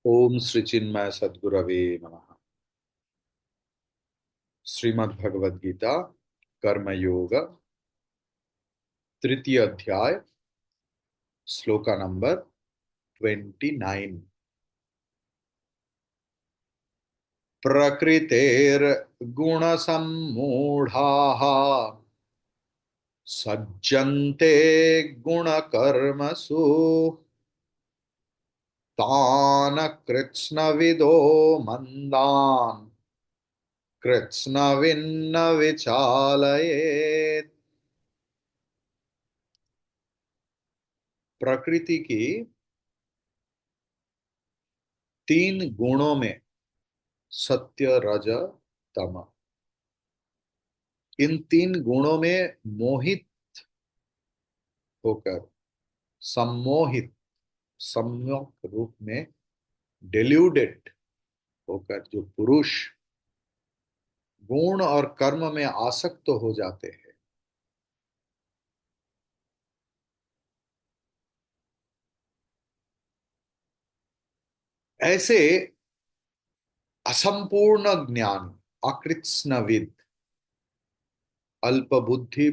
ओम श्री चिन्मय सद्गुरवे नमः। श्रीमद् भगवद गीता कर्मयोग तृतीय अध्याय श्लोका नंबर 29। प्रकृतेर्गुणसम्मूढाः सज्जन्ते गुणकर्मसु तान् कृत्स्नविदो मंदान् कृत्स्नविन्न विचालयेत्। प्रकृति की तीन गुणों में सत्य रज तम, इन तीन गुणों में मोहित होकर सम्मोहित सम्यक रूप में डेल्यूडेड होकर जो पुरुष गुण और कर्म में आसक्त हो जाते हैं, ऐसे असंपूर्ण ज्ञान अकृत्स्नविद अल्प बुद्धि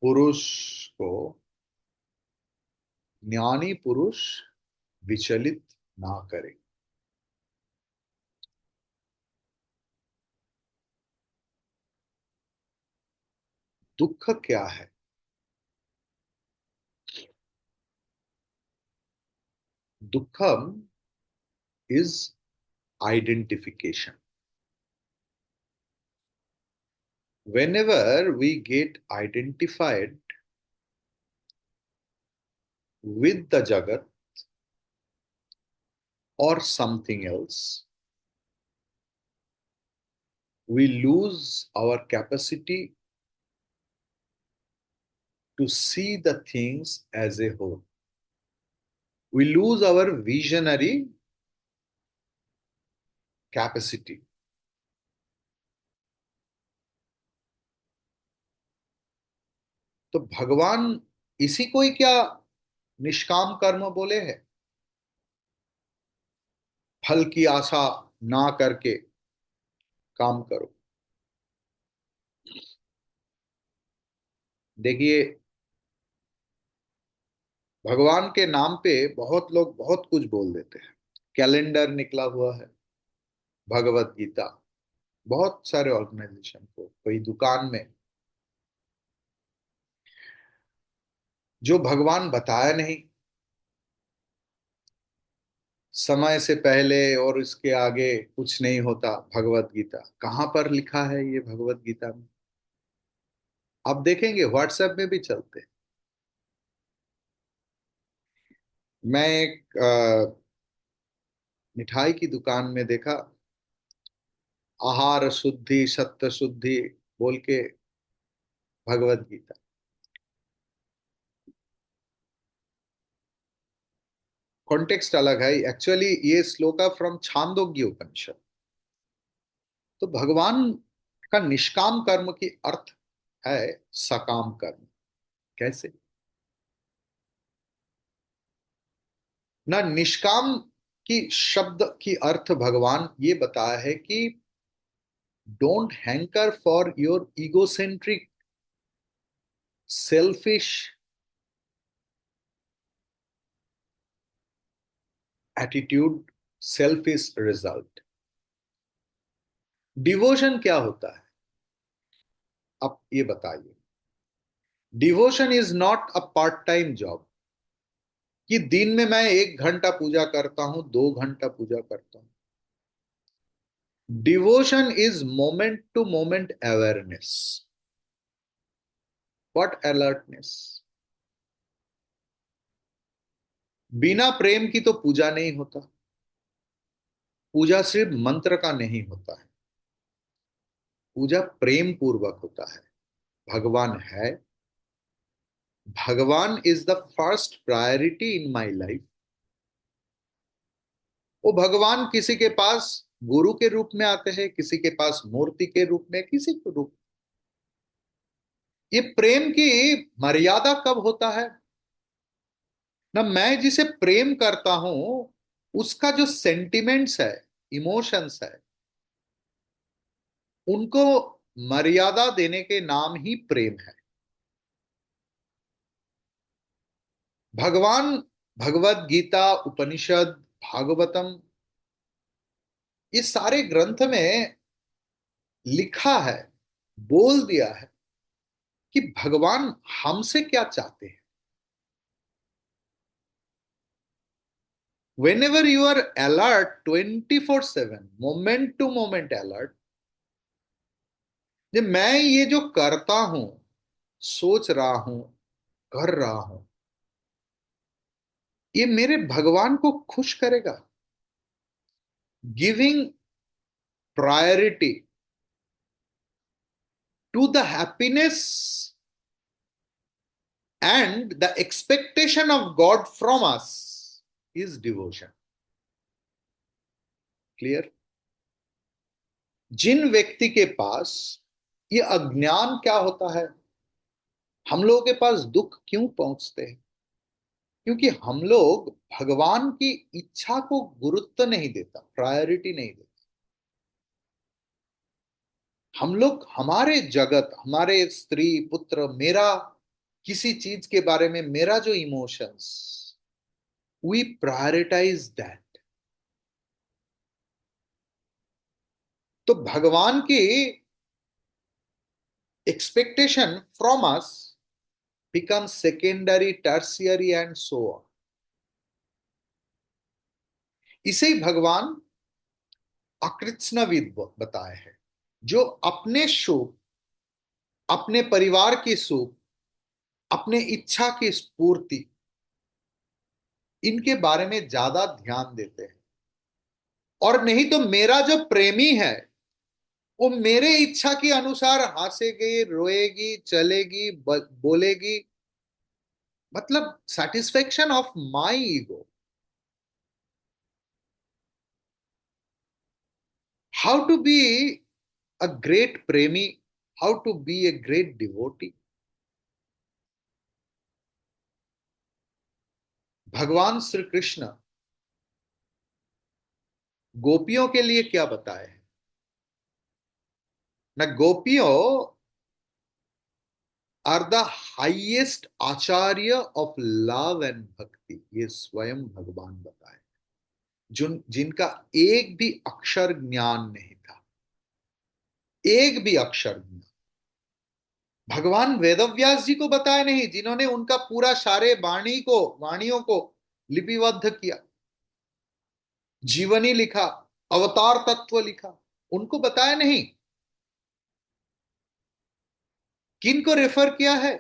पुरुष को ज्ञानी पुरुष विचलित ना करे। दुख क्या है? दुखम is identification. Whenever we get identified with the Jagat or something else, we lose our capacity to see the things as a whole. We lose our visionary capacity. तो भगवान इसी को ही क्या निष्काम कर्म बोले हैं? फल की आशा ना करके काम करो। देखिए, भगवान के नाम पे बहुत लोग बहुत कुछ बोल देते हैं। कैलेंडर निकला हुआ है, भगवत गीता, बहुत सारे ऑर्गेनाइजेशन को, कोई दुकान में जो भगवान बताया नहीं, समय से पहले और इसके आगे कुछ नहीं होता। भगवत गीता कहाँ पर लिखा है ये भगवत गीता में? आप देखेंगे व्हाट्सएप में भी चलते हैं। मैं एक मिठाई की दुकान में देखा, आहार शुद्धि सत्य शुद्धि बोल के भगवत गीता। कॉन्टेक्स्ट अलग है एक्चुअली। ये श्लोका फ्रॉम छांदोग्य उपनिषद। तो भगवान का निष्काम कर्म की अर्थ है सकाम कर्म। कैसे? ना निष्काम की शब्द की अर्थ भगवान ये बताया है कि don't hanker for your egocentric selfish attitude, selfish result. Devotion क्या होता है? अब ये बताइए। Devotion is not a part time job कि दिन में मैं 1 घंटा पूजा करता हूं, 2 घंटा पूजा करता हूं। Devotion is moment to moment awareness. What alertness? बिना प्रेम की तो पूजा नहीं होता। पूजा सिर्फ मंत्र का नहीं होता है, पूजा प्रेम पूर्वक होता है। भगवान है, भगवान is the first priority in my life. वो भगवान किसी के पास गुरु के रूप में आते हैं, किसी के पास मूर्ति के रूप में, किसी के रूप। ये प्रेम की मर्यादा कब होता है? ना मैं जिसे प्रेम करता हूं उसका जो सेंटिमेंट्स है, इमोशंस है, उनको मर्यादा देने के नाम ही प्रेम है। भगवान भगवत गीता, उपनिषद, भागवतम, ये सारे ग्रंथ में लिखा है, बोल दिया है कि भगवान हमसे क्या चाहते हैं। Whenever you are alert 24/7, moment to moment alert, कि मैं ये जो करता हूं, सोच रहा हूं, कर रहा हूं, ये मेरे भगवान को खुश करेगा। Giving priority to the happiness and the expectation of God from us is devotion. Clear? जिन व्यक्ति के पास ये अज्ञान क्या होता है, हम लोगों के पास दुख क्यों पहुंचते हैं? क्योंकि हम लोग भगवान की इच्छा को गुरुत्व नहीं देता, प्रायोरिटी नहीं देता। हम लोग हमारे जगत, हमारे स्त्री पुत्र, मेरा किसी चीज के बारे में मेरा जो इमोशंस, वी प्रायोरिटाइज दैट। तो भगवान की expectation from us becomes secondary, tertiary and so on. इसे ही भगवान अकृत्स्नविद बताए हैं, जो अपने सुख, अपने परिवार की सुख, अपने इच्छा की स्फूर्ति, इनके बारे में ज्यादा ध्यान देते हैं। और नहीं तो मेरा जो प्रेमी है, वो मेरे इच्छा के अनुसार हंसेगी, रोएगी, चलेगी, बोलेगी, मतलब satisfaction of my ego. How to be a great premi, how to be a great devotee? भगवान श्री कृष्ण गोपियों के लिए क्या बताए हैं ना? गोपियों are the highest acharya of love and bhakti, ये स्वयं भगवान बताए, जिनका एक भी अक्षर ज्ञान नहीं था, एक भी अक्षर ज्ञान भगवान वेदव्यास जी को बताया नहीं, जिन्होंने उनका पूरा सारे वाणियों को लिपिबद्ध किया, जीवनी लिखा, अवतार तत्व लिखा, उनको बताया नहीं। किन को रेफर किया है?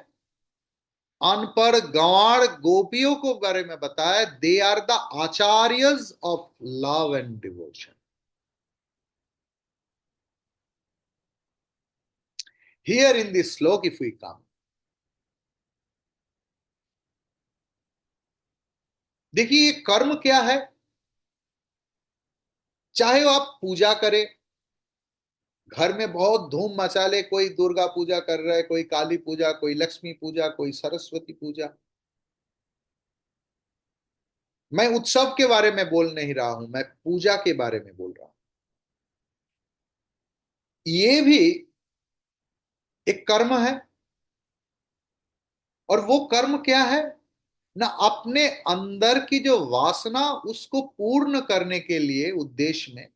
अनपढ़ गंवार गोपियों को बारे में बताया। They are the acharyas of love and devotion. Here in this shloka if we come, देखिए ये कर्म क्या है। चाहे आप पूजा करें, घर में बहुत धूम मचा ले, कोई दुर्गा पूजा कर रहा है, कोई काली पूजा, कोई लक्ष्मी पूजा, कोई सरस्वती पूजा। मैं उत्सव के बारे में बोल नहीं रहा हूं, मैं पूजा के बारे में बोल रहा हूं। ये भी एक कर्म है। और वो कर्म क्या है ना? अपने अंदर की जो वासना, उसको पूर्ण करने के लिए उद्देश्य में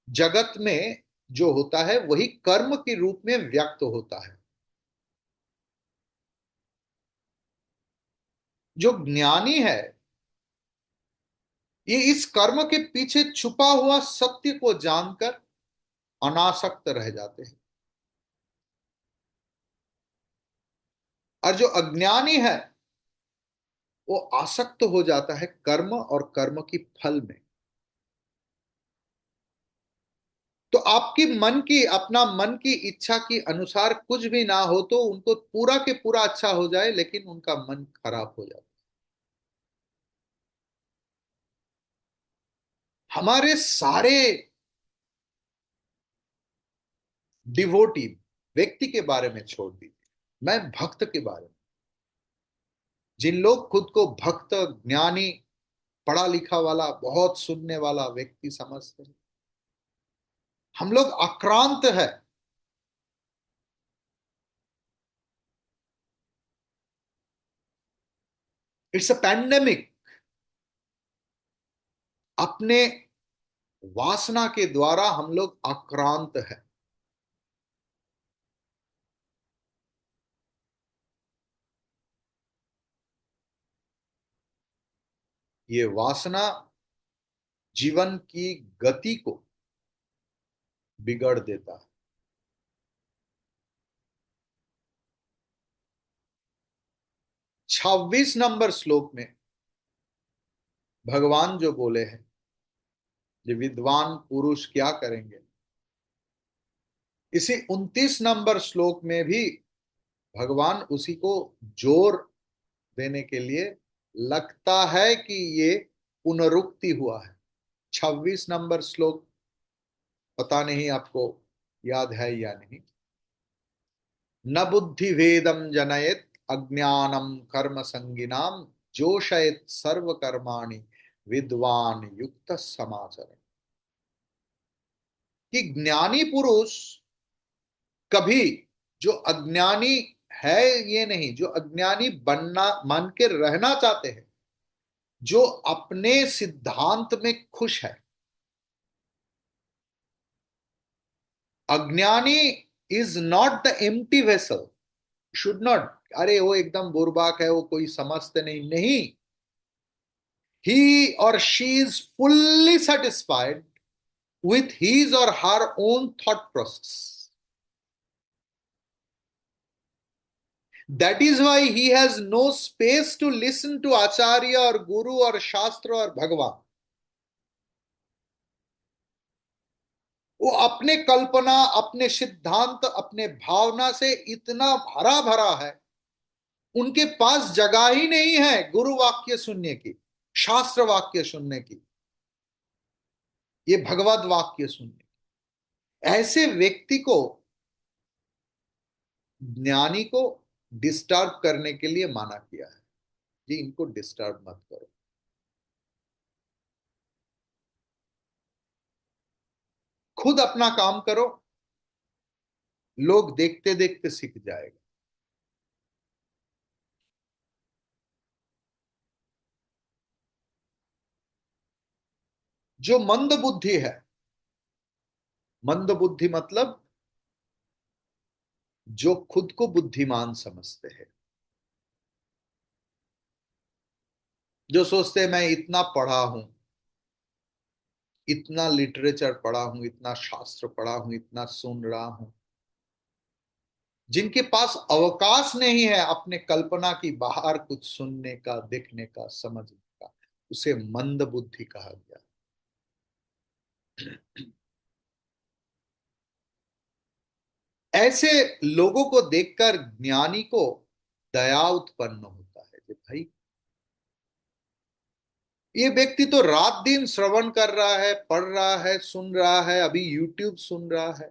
जगत में जो होता है, वही कर्म के रूप में व्यक्त होता है। जो ज्ञानी है, ये इस कर्म के पीछे छुपा हुआ सत्य को जानकर अनासक्त रह जाते हैं। और जो अज्ञानी है, वो आसक्त हो जाता है कर्म और कर्म की फल में। तो आपकी मन की, अपना मन की इच्छा के अनुसार कुछ भी ना हो तो उनको पूरा के पूरा अच्छा हो जाए, लेकिन उनका मन खराब हो जाता है। हमारे सारे डिवोटी व्यक्ति के बारे में छोड़ दीजिए, मैं भक्त के बारे में, जिन लोग खुद को भक्त, ज्ञानी पढ़ा लिखा वाला, बहुत सुनने वाला व्यक्ति समझते हैं। हम लोग आक्रांत है। It's a pandemic. अपने वासना के द्वारा हम लोग आक्रांत है। ये वासना जीवन की गति को बिगड़ देता है। 26 नंबर श्लोक में भगवान जो बोले हैं, ये विद्वान पुरुष क्या करेंगे, इसी 29 नंबर श्लोक में भी भगवान उसी को जोर देने के लिए लगता है कि ये पुनरुक्ति हुआ है। 26 नंबर श्लोक पता नहीं आपको याद है या नहीं। न बुद्धि भेदम जनयत अज्ञानम कर्म संगिनाम जोशयत सर्व कर्माणि विद्वान युक्त समाचरण। कि ज्ञानी पुरुष कभी, जो अज्ञानी है ये नहीं, जो अज्ञानी बनना मान के रहना चाहते हैं, जो अपने सिद्धांत में खुश है, अज्ञानी is not the empty vessel, should not, अरे वो एकदम बुर्बाक है, वो कोई समझते नहीं, नहीं। He or she is fully satisfied with his or her own thought process. That is why he has no space to listen to Acharya or Guru or Shastra or Bhagavan. वो अपने कल्पना, अपने सिद्धांत, अपने भावना से इतना भरा भरा है, उनके पास जगह ही नहीं है गुरु वाक्य सुनने की, शास्त्र वाक्य सुनने की, ये भगवत वाक्य सुनने की। ऐसे व्यक्ति को, ज्ञानी को डिस्टर्ब करने के लिए माना किया है। जी इनको डिस्टर्ब मत करो, खुद अपना काम करो, लोग देखते देखते सीख जाएगा। जो मंद बुद्धि है, मंद बुद्धि मतलब जो खुद को बुद्धिमान समझते हैं, जो सोचते हैं मैं इतना पढ़ा हूं, इतना लिटरेचर पढ़ा हूं, इतना शास्त्र पढ़ा हूं, इतना सुन रहा हूं, जिनके पास अवकाश नहीं है अपने कल्पना की बाहर कुछ सुनने का, देखने का, समझने का, उसे मंद बुद्धि कहा गया। ऐसे लोगों को देखकर ज्ञानी को दया उत्पन्न होता है कि भाई ये व्यक्ति तो रात दिन श्रवण कर रहा है, पढ़ रहा है, सुन रहा है, अभी यूट्यूब सुन रहा है।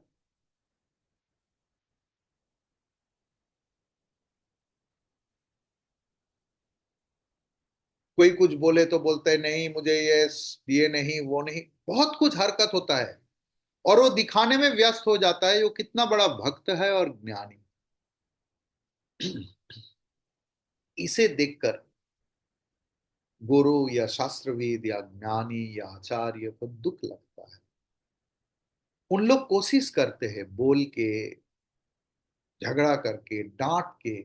कोई कुछ बोले तो बोलते हैं नहीं मुझे ये नहीं, वो नहीं, बहुत कुछ हरकत होता है, और वो दिखाने में व्यस्त हो जाता है वो कितना बड़ा भक्त है और ज्ञानी। इसे देखकर गुरु या शास्त्रविद या ज्ञानी या आचार्य को दुख लगता है। उन लोग कोशिश करते हैं बोल के, झगड़ा करके, डांट के,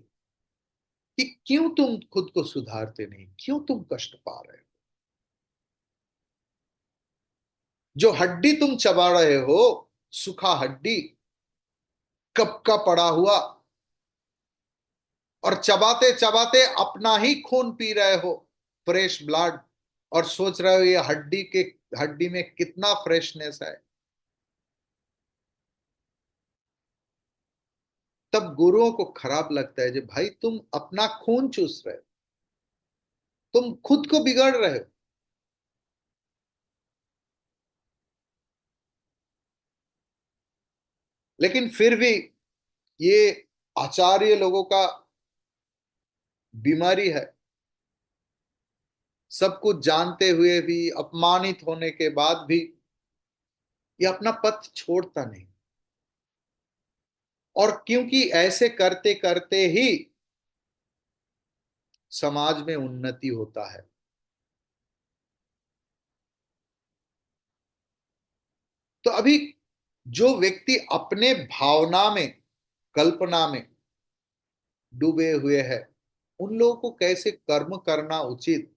कि क्यों तुम खुद को सुधारते नहीं, क्यों तुम कष्ट पा रहे हो, जो हड्डी तुम चबा रहे हो, सूखा हड्डी, कब का पड़ा हुआ, और चबाते चबाते अपना ही खून पी रहे हो, फ्रेश ब्लड, और सोच रहे हो ये हड्डी में कितना फ्रेशनेस है। तब गुरुओं को खराब लगता है कि भाई तुम अपना खून चूस रहे हो, तुम खुद को बिगड़ रहे हो। लेकिन फिर भी ये आचार्य लोगों का बीमारी है, सब कुछ जानते हुए भी, अपमानित होने के बाद भी ये अपना पथ छोड़ता नहीं। और क्योंकि ऐसे करते करते ही समाज में उन्नति होता है। तो अभी जो व्यक्ति अपने भावना में, कल्पना में डूबे हुए हैं, उन लोगों को कैसे कर्म करना उचित,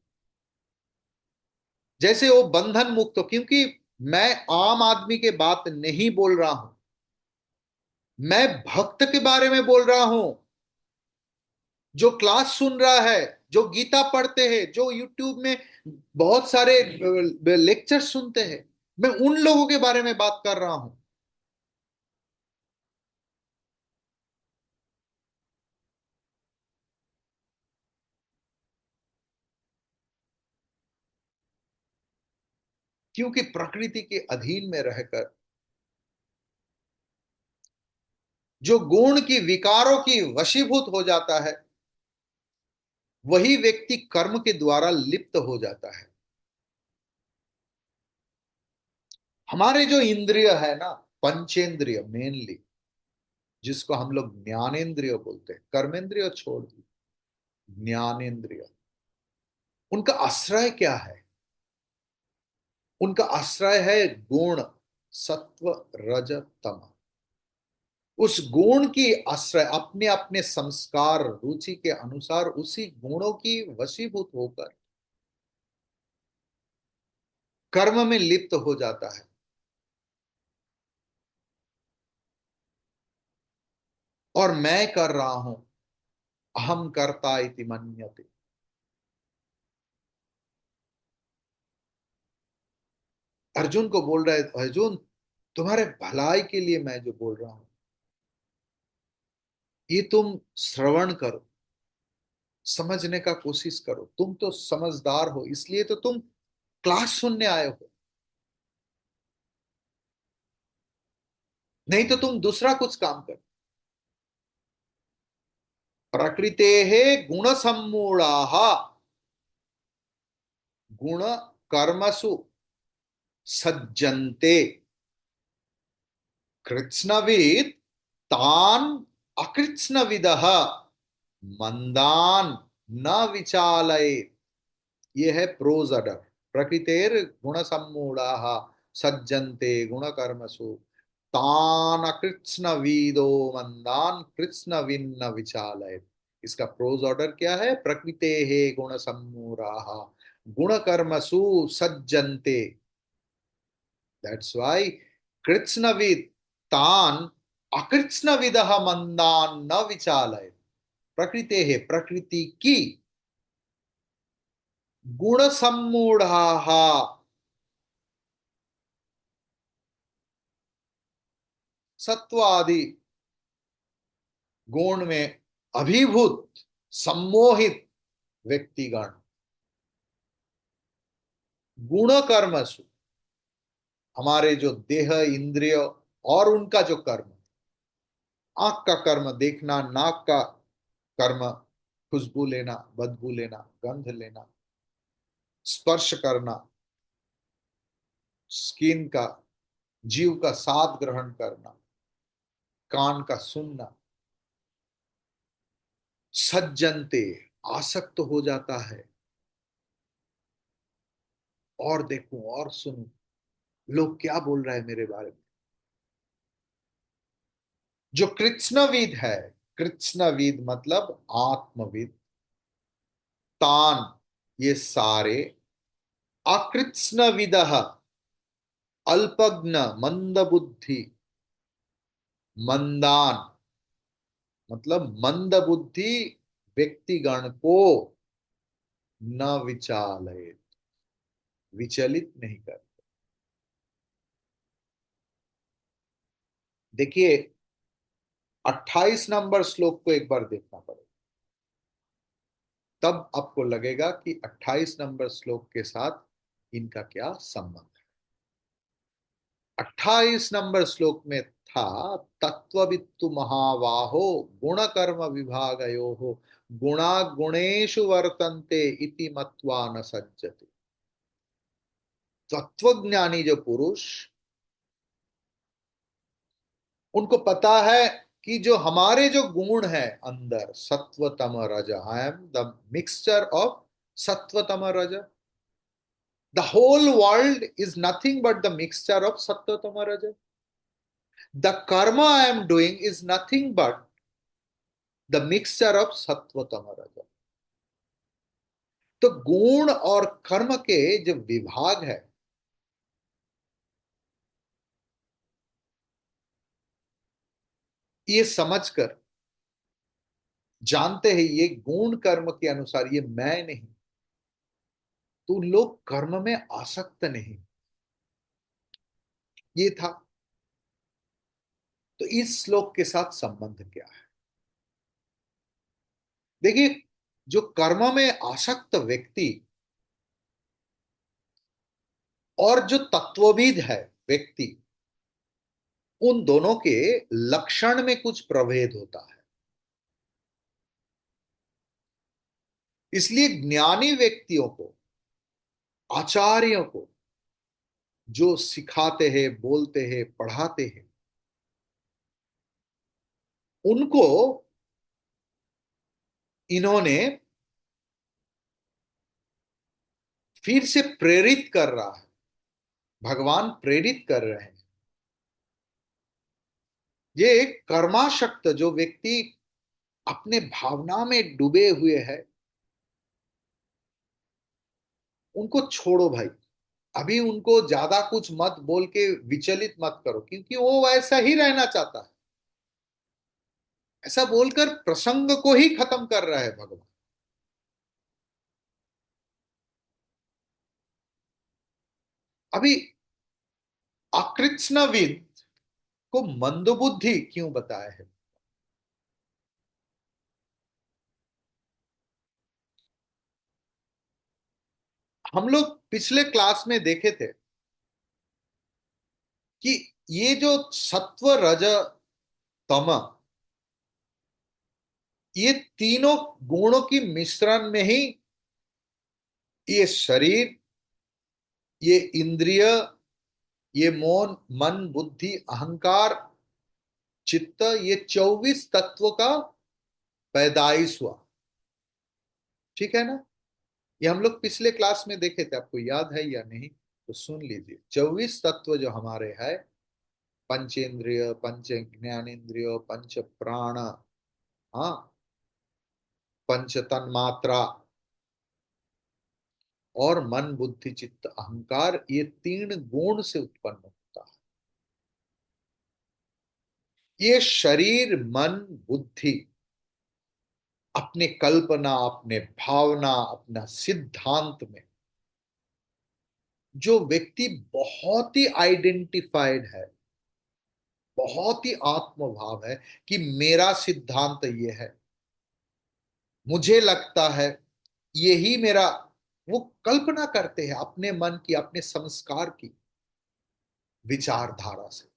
जैसे वो बंधन मुक्त हो। क्योंकि मैं आम आदमी के बात नहीं बोल रहा हूं, मैं भक्त के बारे में बोल रहा हूं, जो क्लास सुन रहा है, जो गीता पढ़ते हैं, जो यूट्यूब में बहुत सारे लेक्चर सुनते हैं। मैं उन लोगों के बारे में बात कर रहा हूं। क्योंकि प्रकृति के अधीन में रहकर जो गुण की, विकारों की वशीभूत हो जाता है, वही व्यक्ति कर्म के द्वारा लिप्त हो जाता है। हमारे जो इंद्रिय है ना, पंचेंद्रिय मेनली, जिसको हम लोग ज्ञानेंद्रिय बोलते हैं, कर्मेंद्रिय छोड़ दी, ज्ञानेंद्रिय, उनका आश्रय क्या है? उनका आश्रय है गुण, सत्व, रज, तम। उस गुण की आश्रय, अपने अपने संस्कार रुचि के अनुसार उसी गुणों की वशीभूत होकर कर्म में लिप्त हो जाता है। और मैं कर रहा हूं, अहम कर्ता इति मन्यते। अर्जुन को बोल रहा है, अर्जुन तुम्हारे भलाई के लिए मैं जो बोल रहा हूं, ये तुम श्रवण करो, समझने का कोशिश करो। तुम तो समझदार हो, इसलिए तो तुम क्लास सुनने आए हो, नहीं तो तुम दूसरा कुछ काम कर। प्रकृते गुण सम्मूढ़ा गुण कर्मसु सज्जन्ते कृत्स्नविद तान अकृत्स्नविदः मंदान न विचालये। ये है प्रोज अडर। प्रकृतेर गुण सम्मूढ़ा सज्जन्ते गुण कर्मसु तान अकृत्स्न वीदो मंदान कृत्स्न विन्न विचालयेत्। इसका प्रोज ऑर्डर क्या है? प्रकृते हे गुण सम्मूढ़ा गुण कर्मसु सज्जन्ते, दैट्स वाई कृत्स्नविद तान अकृत्स्नविदः मंदान न विचालयेत्। प्रकृते है, प्रकृति की, गुण सम्मूढ़ा सत्व आदि गुण में अभिभूत, सम्मोहित व्यक्तिगण गुण कर्मसु, हमारे जो देह इंद्रिय और उनका जो कर्म, आंख का कर्म देखना, नाक का कर्म खुशबू लेना, बदबू लेना, गंध लेना, स्पर्श करना, स्किन का, जीव का स्वाद ग्रहण करना, कान का सुनना, सज्जनते आसक्त हो जाता है। और देखूं और सुनूं, लोग क्या बोल रहे हैं मेरे बारे में। जो कृत्स्नविद है, कृत्स्नविद मतलब आत्मविद, तान ये सारे, अकृत्स्नविद अल्पज्ञ मंदबुद्धि, मंदान मतलब मंदबुद्धि व्यक्तिगण को न विचालय, विचलित नहीं कर। देखिए 28 नंबर श्लोक को एक बार देखना पड़ेगा, तब आपको लगेगा कि 28 नंबर श्लोक के साथ इनका क्या संबंध है। 28 नंबर श्लोक में था, तत्ववित्तु महाबाहो गुण कर्म विभागयो हो, गुणा गुणेषु वर्तन्ते इति मत्वा न सज्जते। तत्वज्ञानी जो पुरुष, उनको पता है कि जो हमारे जो गुण है अंदर, सत्व तम रज, I am the mixture of sattva तम raj. The whole world is nothing but the mixture of sattva तम raj. The karma I am doing is nothing but the mixture of sattva तम रज। तो गुण और कर्म के जो विभाग है, ये समझकर जानते हैं ये गुण कर्म के अनुसार ये मैं नहीं, तो लोग कर्म में आसक्त नहीं, ये था। तो इस श्लोक के साथ संबंध क्या है? देखिए, जो कर्म में आसक्त व्यक्ति और जो तत्वविद है व्यक्ति, उन दोनों के लक्षण में कुछ प्रभेद होता है। इसलिए ज्ञानी व्यक्तियों को, आचार्यों को, जो सिखाते हैं, बोलते हैं, पढ़ाते हैं, उनको इन्होंने फिर से प्रेरित कर रहा है, भगवान प्रेरित कर रहे हैं। ये कर्माशक्त जो व्यक्ति अपने भावना में डूबे हुए हैं, उनको छोड़ो भाई। अभी उनको ज्यादा कुछ मत बोल के विचलित मत करो, क्योंकि वो वैसा ही रहना चाहता है। ऐसा बोलकर प्रसंग को ही खत्म कर रहा है भगवान। अभी अकृत्स्नविद को मंदबुद्धि क्यों बताया है? हम लोग पिछले क्लास में देखे थे कि ये जो सत्व रज तम, ये तीनों गुणों की मिश्रण में ही ये शरीर, ये इंद्रिय, ये मौन, मन, बुद्धि, अहंकार, चित्त, ये 24 तत्वों का पैदाइश हुआ। ठीक है ना? ये हम लोग पिछले क्लास में देखे थे, आपको याद है या नहीं? तो सुन लीजिए। 24 तत्व जो हमारे है, पंचेंद्रिय, पंच ज्ञानेन्द्रिय, पंच प्राण, हाँ, पंच तन्मात्रा, और मन, बुद्धि, चित्त, अहंकार, ये तीन गुण से उत्पन्न होता है। ये शरीर, मन, बुद्धि अपने कल्पना, अपने भावना, अपना सिद्धांत में जो व्यक्ति बहुत ही आइडेंटिफाइड है, बहुत ही आत्मभाव है कि मेरा सिद्धांत ये है, मुझे लगता है यही मेरा, वो कल्पना करते हैं अपने मन की, अपने संस्कार की विचारधारा से।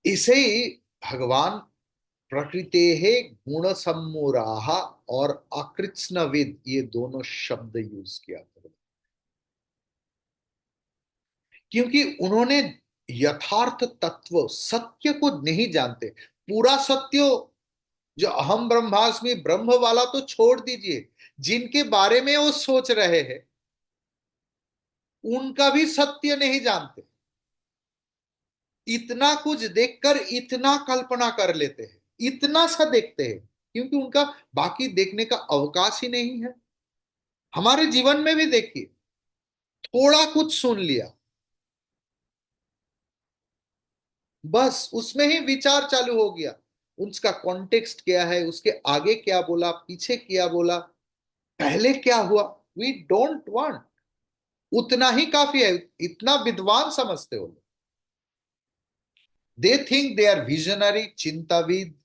इसे ही भगवान प्रकृते गुण सम्मूढ़ और अकृत्स्नविद, ये दोनों शब्द यूज किया था, क्योंकि उन्होंने यथार्थ तत्व सत्य को नहीं जानते। पूरा सत्य जो अहम ब्रह्मास्मि ब्रह्म वाला तो छोड़ दीजिए, जिनके बारे में वो सोच रहे हैं उनका भी सत्य नहीं जानते। इतना कुछ देखकर इतना कल्पना कर लेते हैं, इतना सा देखते हैं, क्योंकि उनका बाकी देखने का अवकाश ही नहीं है। हमारे जीवन में भी देखिए, थोड़ा कुछ सुन लिया, बस उसमें ही विचार चालू हो गया। उसका कॉन्टेक्स्ट क्या है, उसके आगे क्या बोला, पीछे क्या बोला, पहले क्या हुआ, वी डोंट वांट। उतना ही काफी है, इतना विद्वान समझते हो। They think they are visionary, चिंताविद।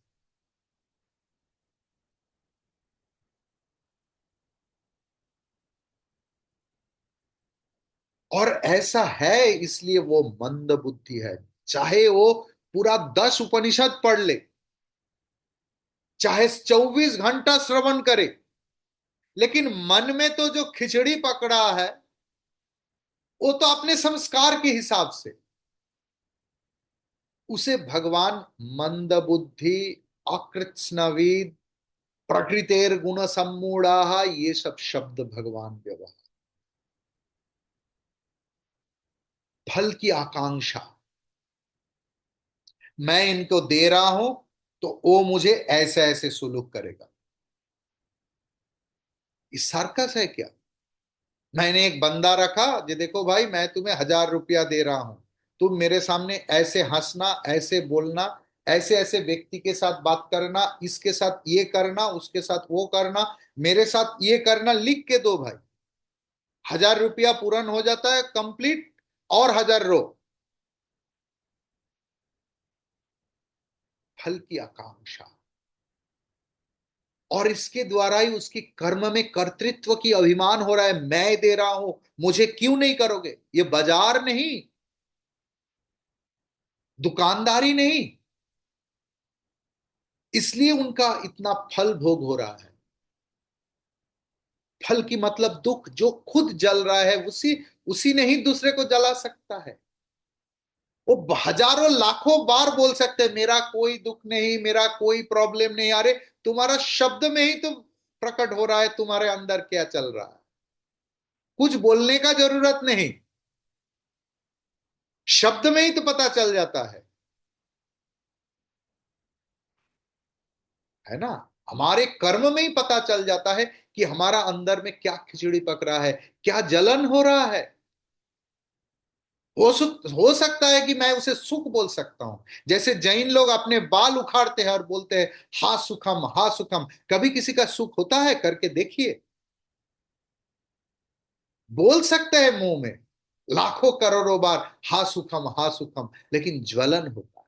और ऐसा है इसलिए वो मंद बुद्धि है। चाहे वो पूरा 10 उपनिषद पढ़ ले, चाहे 24 घंटा श्रवण करे, लेकिन मन में तो जो खिचड़ी पकड़ा है वो तो अपने संस्कार के हिसाब से, उसे भगवान मंद बुद्धि, अकृत्स्नविद, प्रकृतेर गुण सम्मूढ़ा, ये सब शब्द भगवान व्यवहार। फल की आकांक्षा, मैं इनको दे रहा हूं तो वो मुझे ऐसे ऐसे सुलूक करेगा। ये सर्कस है क्या? मैंने एक बंदा रखा, ये देखो भाई मैं तुम्हें 1,000 रुपया दे रहा हूं, तुम मेरे सामने ऐसे हंसना, ऐसे बोलना, ऐसे ऐसे व्यक्ति के साथ बात करना, इसके साथ ये करना, उसके साथ वो करना, मेरे साथ ये करना, लिख के दो भाई। 1,000 रुपया पूर्ण हो जाता है कंप्लीट, और 1,000 रो। फल की आकांक्षा, और इसके द्वारा ही उसकी कर्म में कर्तृत्व की अभिमान हो रहा है, मैं दे रहा हूं, मुझे क्यों नहीं करोगे? ये बाजार नहीं, दुकानदारी नहीं। इसलिए उनका इतना फल भोग हो रहा है। फल की मतलब दुख, जो खुद जल रहा है उसी उसी ने ही दूसरे को जला सकता है। वो हजारों लाखों बार बोल सकते हैं मेरा कोई दुख नहीं, मेरा कोई प्रॉब्लम नहीं। अरे तुम्हारा शब्द में ही तो प्रकट हो रहा है तुम्हारे अंदर क्या चल रहा है। कुछ बोलने का जरूरत नहीं, शब्द में ही तो पता चल जाता है ना। हमारे कर्म में ही पता चल जाता है कि हमारा अंदर में क्या खिचड़ी पक रहा है, क्या जलन हो रहा है। हो सकता है कि मैं उसे सुख बोल सकता हूं। जैसे जैन लोग अपने बाल उखाड़ते हैं और बोलते हैं हा सुखम, हा सुखम। कभी किसी का सुख होता है? करके देखिए। बोल सकते हैं मुंह में लाखों करोड़ों बार हा सुखम, हा सुखम, लेकिन ज्वलन होता है।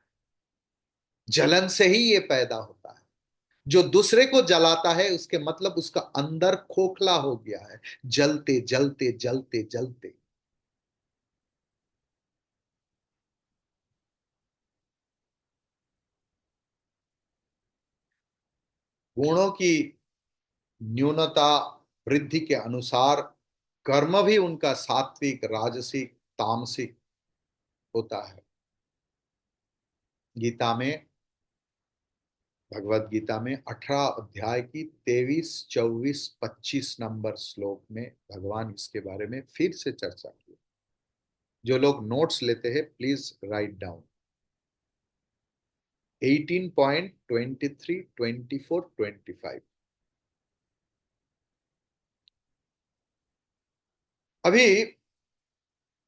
जलन से ही ये पैदा होता है। जो दूसरे को जलाता है उसके मतलब उसका अंदर खोखला हो गया है, जलते जलते जलते जलते। गुणों की न्यूनता वृद्धि के अनुसार कर्म भी उनका सात्विक, राजसिक, तामसिक होता है। गीता में, भगवत गीता में 18 अध्याय की 23, 24, 25 नंबर श्लोक में भगवान इसके बारे में फिर से चर्चा की। जो लोग नोट्स लेते हैं प्लीज राइट डाउन। 18.23, 24, 25। अभी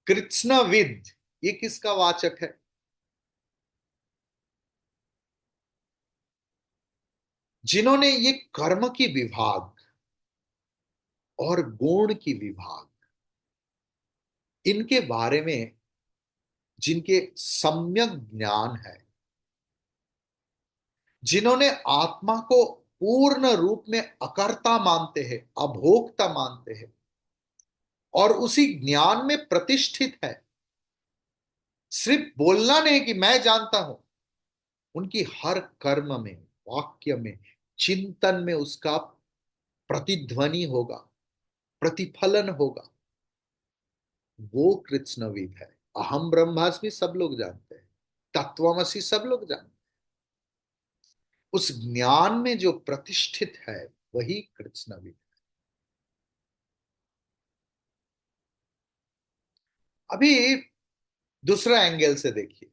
कृत्स्नविद, ये किसका वाचक है? जिन्होंने ये कर्म की विभाग और गुण की विभाग, इनके बारे में जिनके सम्यक ज्ञान है, जिन्होंने आत्मा को पूर्ण रूप में अकर्ता मानते हैं, अभोक्ता मानते हैं, और उसी ज्ञान में प्रतिष्ठित है, सिर्फ बोलना नहीं कि मैं जानता हूं, उनकी हर कर्म में, वाक्य में, चिंतन में उसका प्रतिध्वनि होगा, प्रतिफलन होगा। वो कृष्णविद है। अहम ब्रह्मास्मि सब लोग जानते हैं, तत्वमसि सब लोग जानते हैं। उस ज्ञान में जो प्रतिष्ठित है वही कृष्णविद। अभी दूसरा एंगल से देखिए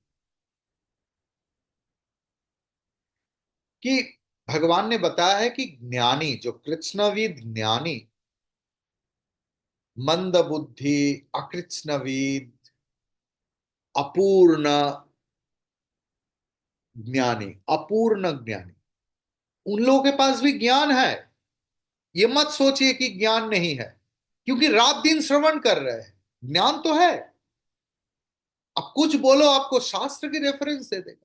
कि भगवान ने बताया है कि ज्ञानी, जो कृष्णविद ज्ञानी, मंद बुद्धि, अकृष्णविद, अपूर्ण ज्ञानी, अपूर्ण ज्ञानी, उन लोगों के पास भी ज्ञान है। ये मत सोचिए कि ज्ञान नहीं है, क्योंकि रात दिन श्रवण कर रहे हैं, ज्ञान तो है। अब कुछ बोलो, आपको शास्त्र की रेफरेंस दे देगा।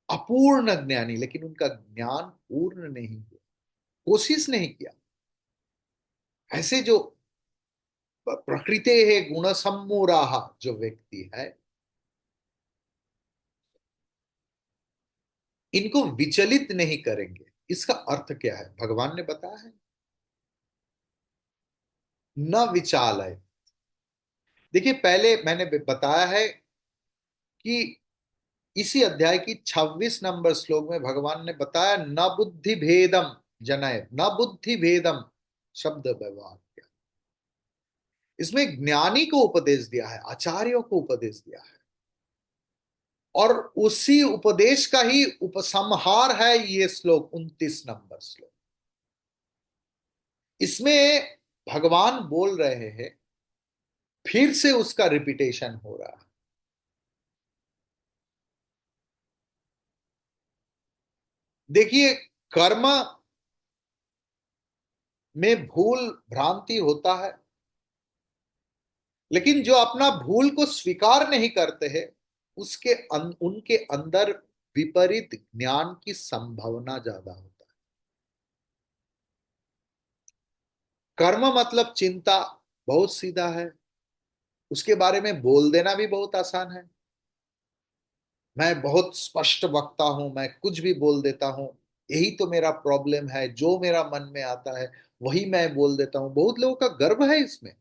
अपूर्ण ज्ञानी, लेकिन उनका ज्ञान पूर्ण नहीं हुआ, कोशिश नहीं किया। ऐसे जो प्रकृते है गुण सम्मूढ़ जो व्यक्ति है, इनको विचलित नहीं करेंगे। इसका अर्थ क्या है भगवान ने बताया है, न विचाल है। देखिए पहले मैंने बताया है कि इसी अध्याय की 26 नंबर श्लोक में भगवान ने बताया न बुद्धि भेदम जनय, न बुद्धि भेदम शब्द व्यवहार किया। इसमें ज्ञानी को उपदेश दिया है, आचार्यों को उपदेश दिया है, और उसी उपदेश का ही उपसंहार है ये श्लोक 29 नंबर श्लोक। इसमें भगवान बोल रहे हैं, फिर से उसका रिपीटेशन हो रहा है। देखिए कर्म में भूल भ्रांति होता है, लेकिन जो अपना भूल को स्वीकार नहीं करते हैं उनके अंदर विपरीत ज्ञान की संभावना ज्यादा होता है। कर्म मतलब चिंता, बहुत सीधा है, उसके बारे में बोल देना भी बहुत आसान है। मैं बहुत स्पष्ट वक्ता हूं, मैं कुछ भी बोल देता हूं, यही तो मेरा प्रॉब्लम है, जो मेरा मन में आता है वही मैं बोल देता हूं। बहुत लोगों का गर्व है इसमें।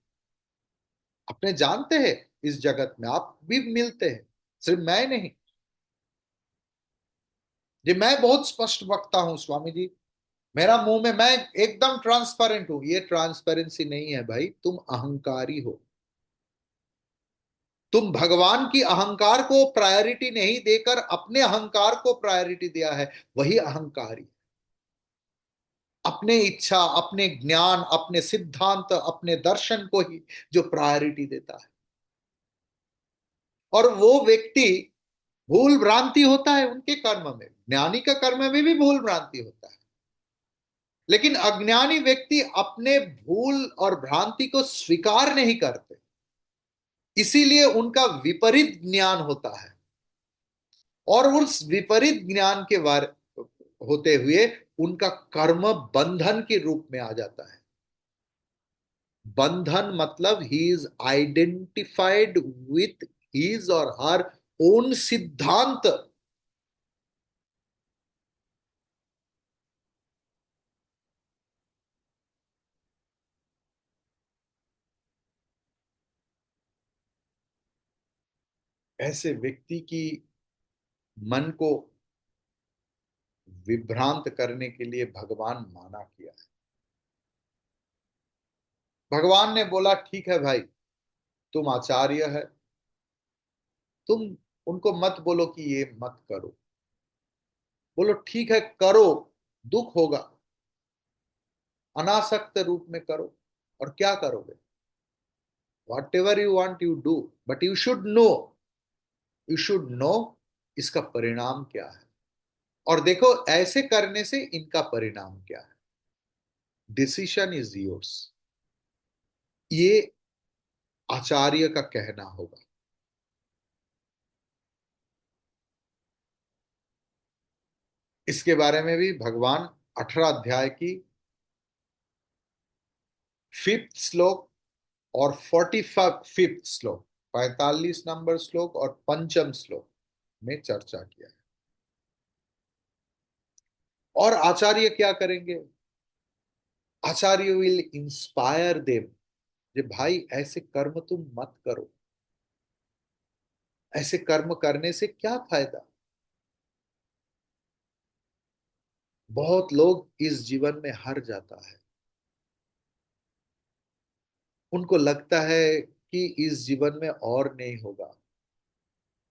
अपने जानते हैं, इस जगत में आप भी मिलते हैं, सिर्फ मैं नहीं। जी मैं बहुत स्पष्ट वक्ता हूं स्वामी जी, मेरा मुंह में मैं एकदम ट्रांसपेरेंट हूं। ये ट्रांसपेरेंसी नहीं है भाई, तुम अहंकारी हो। तुम भगवान की अहंकार को प्रायोरिटी नहीं देकर अपने अहंकार को प्रायोरिटी दिया है, वही अहंकारी। अपने इच्छा, अपने ज्ञान, अपने सिद्धांत, अपने दर्शन को ही जो प्रायोरिटी देता है, और वो व्यक्ति भूल भ्रांति होता है उनके कर्म में, ज्ञानी का कर्म में भी भूल भ्रांति होता है, लेकिन अज्ञानी व्यक्ति अपने भूल और भ्रांति को स्वीकार नहीं करते, इसीलिए उनका विपरीत ज्ञान होता है, और उस विपरीत ज्ञान के बारे होते हुए उनका कर्म बंधन के रूप में आ जाता है। बंधन मतलब he is identified with his और हर ओन सिद्धांत। ऐसे व्यक्ति की मन को विभ्रांत करने के लिए भगवान माना किया है। भगवान ने बोला ठीक है भाई, तुम आचार्य है, तुम उनको मत बोलो कि ये मत करो, बोलो ठीक है करो, दुख होगा, अनासक्त रूप में करो। और क्या करोगे, what ever you want you do, but you should know, you should know इसका परिणाम क्या है। और देखो ऐसे करने से इनका परिणाम क्या है। डिसीशन इज योर्स, ये आचार्य का कहना होगा। इसके बारे में भी भगवान 18 अध्याय की 5th श्लोक और 45th श्लोक, 45 नंबर श्लोक और पंचम श्लोक में चर्चा किया है। और आचार्य क्या करेंगे, आचार्य विल इंस्पायर देम, जे भाई ऐसे कर्म तुम मत करो, ऐसे कर्म करने से क्या फायदा। बहुत लोग इस जीवन में हार जाता है, उनको लगता है कि इस जीवन में और नहीं होगा,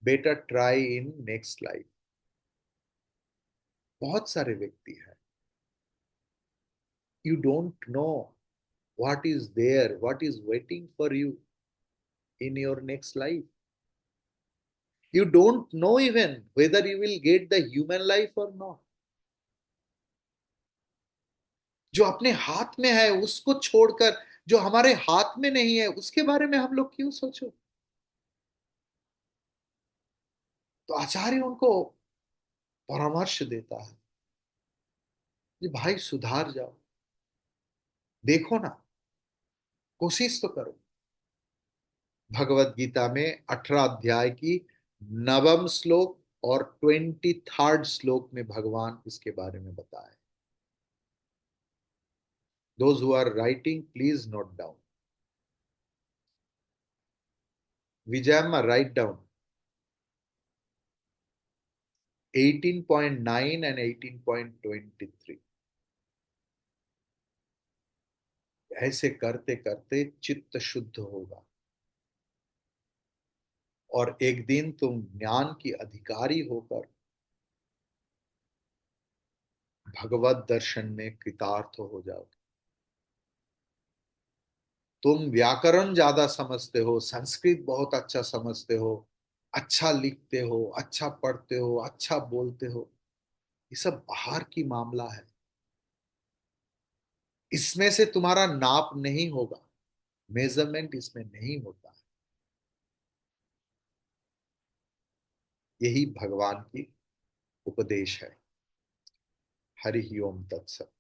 better try in next life. बहुत सारे व्यक्ति हैं, you don't know what is there, what is waiting for you in your next life. You don't know even whether you will get the human life or not. जो अपने हाथ में है उसको छोड़कर जो हमारे हाथ में नहीं है उसके बारे में हम लोग क्यों सोचो। तो आचार्य उनको परामर्श देता है कि भाई सुधार जाओ, देखो ना, कोशिश तो करो। भगवत गीता में 18 अध्याय की नवम श्लोक और 23rd श्लोक में भगवान इसके बारे में बताए। Those who are writing please note down. Vijayamma write down 18.9 and 18.23। ऐसे करते करते चित्त शुद्ध होगा और एक दिन तुम ज्ञान की अधिकारी होकर भगवत दर्शन में कृतार्थ हो जाओगे। तुम व्याकरण ज्यादा समझते हो, संस्कृत बहुत अच्छा समझते हो, अच्छा लिखते हो, अच्छा पढ़ते हो, अच्छा बोलते हो, ये सब बाहर की मामला है। इसमें से तुम्हारा नाप नहीं होगा, मेजरमेंट इसमें नहीं होता है। यही भगवान की उपदेश है। हरि ओम तत्सत।